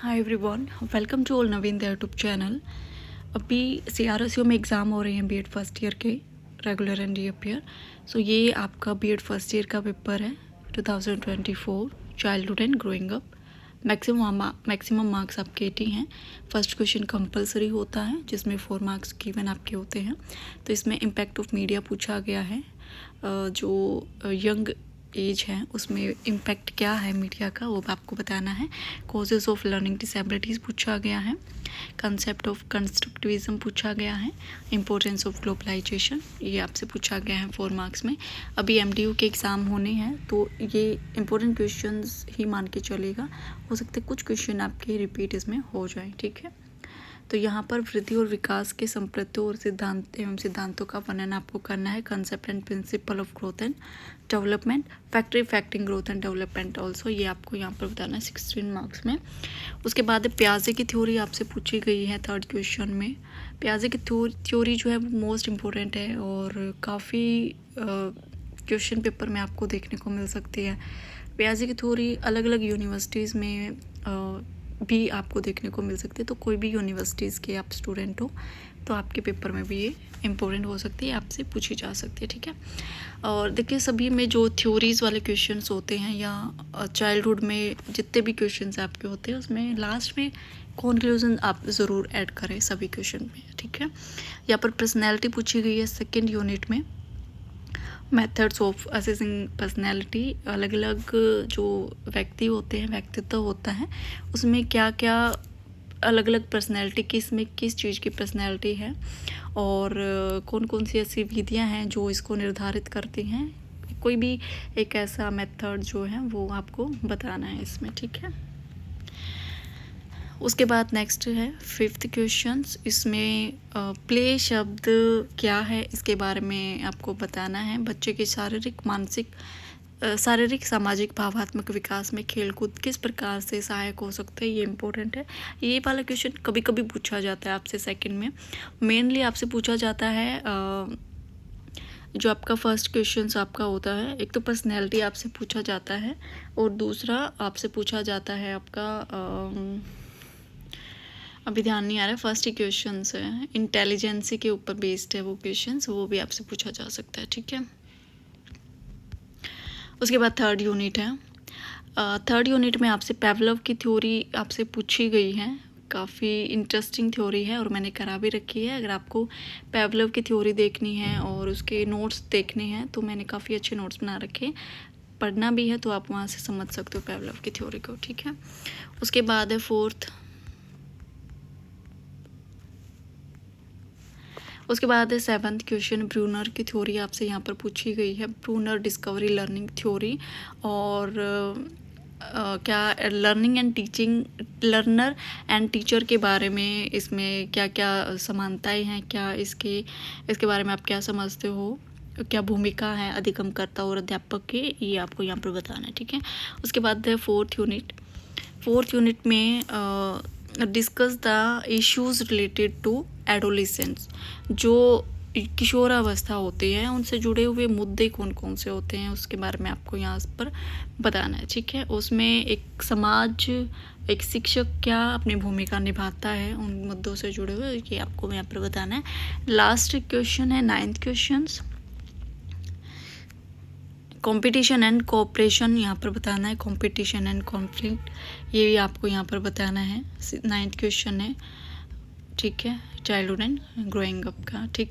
Hi everyone, welcome to all Naveen the YouTube channel. अभी CRSU में exam हो रहे हैं बीएड फर्स्ट ईयर के रेगुलर एंड ईयर। सो ये आपका बीएड फर्स्ट ईयर का पेपर है 2024 childhood and growing up. Maximum marks आपके 80 हैं। फर्स्ट क्वेश्चन कंपलसरी होता है जिसमें 4 मार्क्स गिवन आपके होते हैं। तो इसमें इम्पैक्ट ऑफ मीडिया पूछा गया है। जो यंग एज है उसमें इम्पैक्ट क्या है मीडिया का वो आपको बताना है। कॉजेज़ ऑफ लर्निंग डिसेबिलिटीज़ पूछा गया है। कंसेप्ट ऑफ कंस्ट्रक्टिविज्म पूछा गया है। इंपॉर्टेंस ऑफ ग्लोबलाइजेशन ये आपसे पूछा गया है 4 मार्क्स में। अभी MDU के एग्ज़ाम होने हैं तो ये इंपॉर्टेंट क्वेश्चंस ही मान के चलेगा। हो सकते कुछ क्वेश्चन आपके रिपीट इसमें हो जाए, ठीक है। तो यहाँ पर वृद्धि और विकास के संप्रत्यों और सिद्धांत एवं सिद्धांतों का वर्णन आपको करना है। Concept and principle of growth and development, factor effecting growth and development also, ये आपको यहाँ पर बताना है 16 मार्क्स में। उसके बाद प्याजे की थ्योरी आपसे पूछी गई है 3rd क्वेश्चन में। प्याजे की थ्योरी जो है वो मोस्ट इम्पोर्टेंट है और काफ़ी क्वेश्चन पेपर में आपको देखने को मिल सकती है। प्याजे की थ्योरी अलग अलग यूनिवर्सिटीज़ में भी आपको देखने को मिल सकती है। तो कोई भी यूनिवर्सिटीज़ के आप स्टूडेंट हो तो आपके पेपर में भी ये इम्पोर्टेंट हो सकती है, आपसे पूछी जा सकती है, ठीक है। और देखिए सभी में जो थ्योरीज़ वाले क्वेश्चंस होते हैं या चाइल्डहुड में जितने भी क्वेश्चंस आपके होते हैं उसमें लास्ट में कंक्लूजन आप ज़रूर ऐड करें सभी क्वेश्चन में, ठीक है। यहाँ पर पर्सनैलिटी पूछी गई है 2nd यूनिट में। मेथड्स ऑफ असेसिंग पर्सनैलिटी, अलग अलग जो व्यक्ति होते हैं, व्यक्तित्व होता है उसमें क्या क्या अलग अलग पर्सनैलिटी किस चीज़ की पर्सनैलिटी है और कौन कौन सी ऐसी विधियां हैं जो इसको निर्धारित करती हैं। कोई भी एक ऐसा मेथड जो है वो आपको बताना है इसमें, ठीक है। उसके बाद नेक्स्ट है 5th क्वेश्चंस। इसमें प्ले शब्द क्या है इसके बारे में आपको बताना है। बच्चे के शारीरिक सामाजिक भावात्मक विकास में खेलकूद किस प्रकार से सहायक हो सकते हैं, ये इम्पोर्टेंट है। ये वाला क्वेश्चन कभी कभी पूछा जाता है आपसे 2nd में। मेनली आपसे पूछा जाता है जो आपका फर्स्ट क्वेश्चन आपका होता है, एक तो पर्सनैलिटी आपसे पूछा जाता है और दूसरा आपसे पूछा जाता है आपका अभी ध्यान नहीं आ रहा है, फर्स्ट ही क्वेश्चन है, इंटेलिजेंसी के ऊपर बेस्ड है वो क्वेश्चन, वो भी आपसे पूछा जा सकता है, ठीक है। उसके बाद 3rd यूनिट है। 3rd यूनिट में आपसे पेवलोव की थ्योरी आपसे पूछी गई है। काफ़ी इंटरेस्टिंग थ्योरी है और मैंने करा भी रखी है। अगर आपको पेवलोव की थ्योरी देखनी है और उसके नोट्स देखने हैं तो मैंने काफ़ी अच्छे नोट्स बना रखे, पढ़ना भी है तो आप वहाँ से समझ सकते हो पेवलोव की थ्योरी को, ठीक है। उसके बाद है 4th। उसके बाद है 7th क्वेश्चन। ब्रूनर की थ्योरी आपसे यहाँ पर पूछी गई है। ब्रूनर डिस्कवरी लर्निंग थ्योरी और क्या learning and teaching, learner and teacher के बारे में इसमें क्या क्या समानताएं हैं, क्या इसके बारे में आप क्या समझते हो, क्या भूमिका है अधिगमकर्ता और अध्यापक के, ये आपको यहाँ पर बताना है, ठीक है। उसके बाद है 4th यूनिट। 4th यूनिट में discuss the issues related to adolescence, जो किशोरावस्था होती है उनसे जुड़े हुए मुद्दे कौन कौन से होते हैं उसके बारे में आपको यहाँ पर बताना है, ठीक है। उसमें एक समाज, एक शिक्षक क्या अपनी भूमिका निभाता है उन मुद्दों से जुड़े हुए, ये आपको यहाँ पर बताना है। लास्ट क्वेश्चन है 9th question. Competition and cooperation यहाँ पर बताना है। कंपटीशन एंड कॉन्फ्लिक्ट ये भी आपको यहाँ पर बताना है। 9th क्वेश्चन है, ठीक है, चाइल्डहुड एंड ग्रोइंग अप का, ठीक